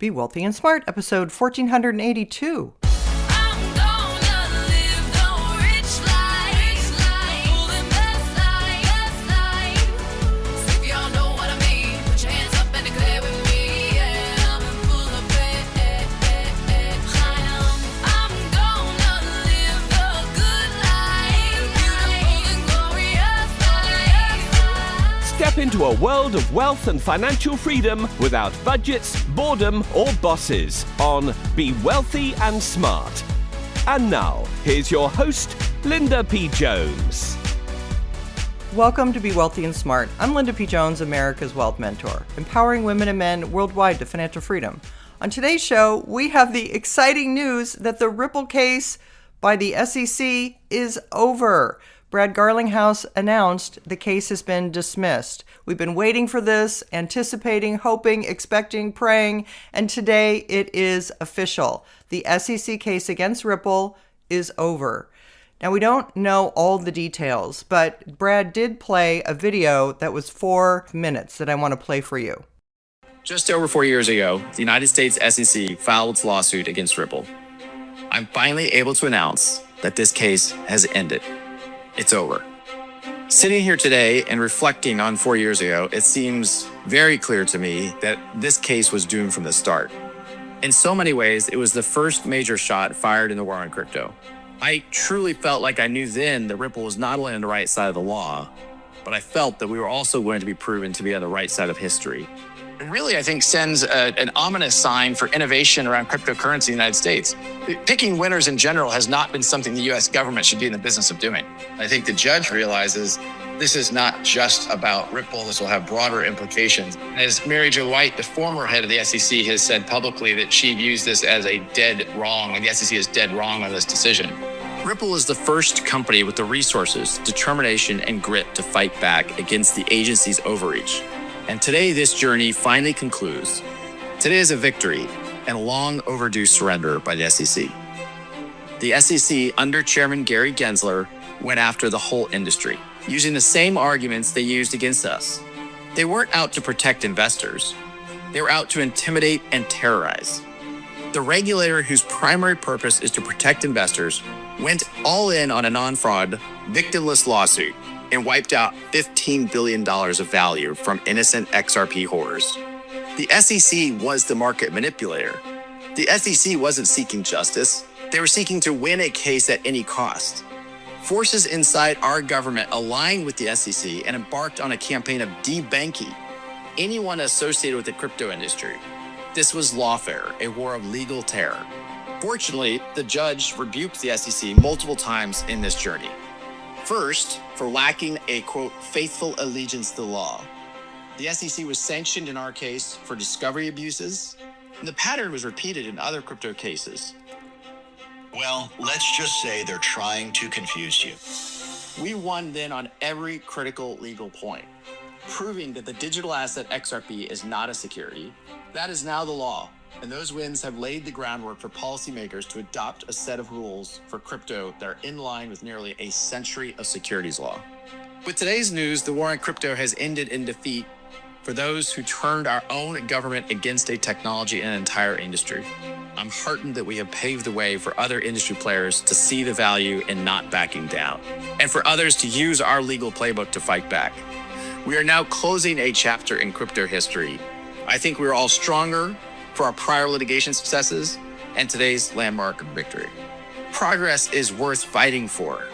Be Wealthy and Smart, episode 1482. Step into a world of wealth and financial freedom without budgets, boredom, or bosses on Be Wealthy and Smart. And now, here's your host, Linda P. Jones. Welcome to Be Wealthy and Smart. I'm Linda P. Jones, America's Wealth Mentor, empowering women and men worldwide to financial freedom. On today's show, we have the exciting news that the Ripple case by the SEC is over. Brad Garlinghouse announced the case has been dismissed. We've been waiting for this, anticipating, hoping, expecting, praying, and today it is official. The SEC case against Ripple is over. Now, we don't know all the details, but Brad did play a video that was 4 minutes that I want to play for you. Just over 4 years ago, the United States SEC filed its lawsuit against Ripple. I'm finally able to announce that this case has ended. It's over. Sitting here today and reflecting on 4 years ago, it seems very clear to me that this case was doomed from the start. In so many ways, it was the first major shot fired in the war on crypto. I truly felt like I knew then that Ripple was not only on the right side of the law, but I felt that we were also going to be proven to be on the right side of history. It really, I think, sends an ominous sign for innovation around cryptocurrency in the United States. Picking winners in general has not been something the U.S. government should be in the business of doing. I think the judge realizes this is not just about Ripple. This will have broader implications. As Mary Jo White, the former head of the SEC, has said publicly that she views this as a dead wrong, and the SEC is dead wrong on this decision. Ripple is the first company with the resources, determination, and grit to fight back against the agency's overreach. And today, this journey finally concludes. Today is a victory and a long overdue surrender by the SEC. The SEC, under Chairman Gary Gensler, went after the whole industry, using the same arguments they used against us. They weren't out to protect investors. They were out to intimidate and terrorize. The regulator, whose primary purpose is to protect investors, went all in on a non-fraud, victimless lawsuit and wiped out $15 billion of value from innocent XRP holders. The SEC was the market manipulator. The SEC wasn't seeking justice. They were seeking to win a case at any cost. Forces inside our government aligned with the SEC and embarked on a campaign of debanking anyone associated with the crypto industry. This was lawfare, a war of legal terror. Fortunately, the judge rebuked the SEC multiple times in this journey. First, for lacking a, quote, faithful allegiance to the law. The SEC was sanctioned in our case for discovery abuses, and the pattern was repeated in other crypto cases. Well, let's just say they're trying to confuse you. We won then on every critical legal point, proving that the digital asset XRP is not a security. That is now the law, and those wins have laid the groundwork for policymakers to adopt a set of rules for crypto that are in line with nearly a century of securities law. With today's news, the war on crypto has ended in defeat for those who turned our own government against a technology and an entire industry. I'm heartened that we have paved the way for other industry players to see the value in not backing down, and for others to use our legal playbook to fight back. We are now closing a chapter in crypto history. I think we are all stronger for our prior litigation successes and today's landmark victory. Progress is worth fighting for.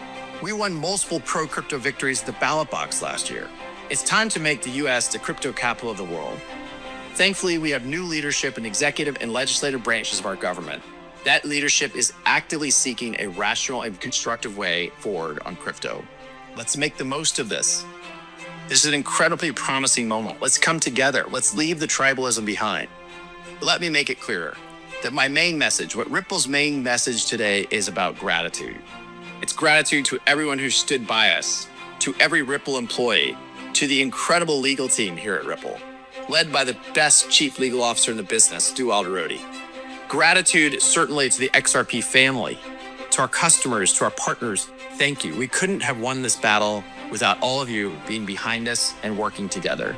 We won multiple pro-crypto victories at the ballot box last year. It's time to make the U.S. the crypto capital of the world. Thankfully, we have new leadership in executive and legislative branches of our government. That leadership is actively seeking a rational and constructive way forward on crypto. Let's make the most of this. This is an incredibly promising moment. Let's come together. Let's leave the tribalism behind. Let me make it clearer that my main message, what Ripple's main message today, is about gratitude. It's gratitude to everyone who stood by us, to every Ripple employee, to the incredible legal team here at Ripple, led by the best chief legal officer in the business, Stu Alderodi. Gratitude certainly to the XRP family, to our customers, to our partners. Thank you. We couldn't have won this battle without all of you being behind us and working together.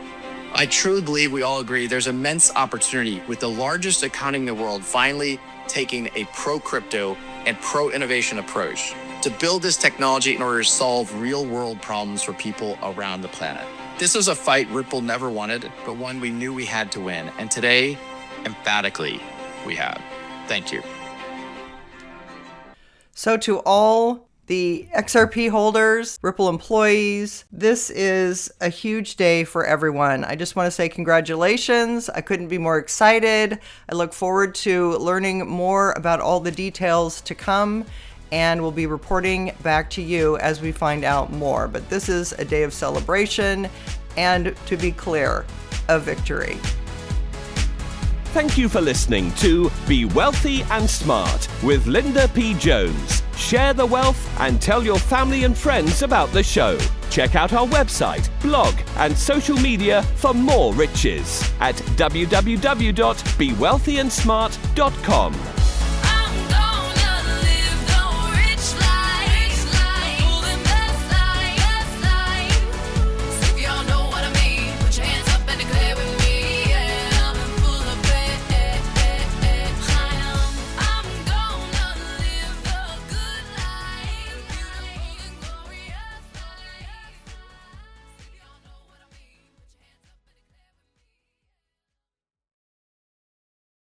I truly believe we all agree there's immense opportunity with the largest economy in the world finally taking a pro-crypto and pro-innovation approach to build this technology in order to solve real-world problems for people around the planet. This was a fight Ripple never wanted, but one we knew we had to win. And today, emphatically, we have. Thank you. So to all the XRP holders, Ripple employees, this is a huge day for everyone. I just want to say congratulations. I couldn't be more excited. I look forward to learning more about all the details to come, and we'll be reporting back to you as we find out more. But this is a day of celebration and, to be clear, a victory. Thank you for listening to Be Wealthy and Smart with Linda P. Jones. Share the wealth and tell your family and friends about the show. Check out our website, blog, and social media for more riches at www.bewealthyandsmart.com.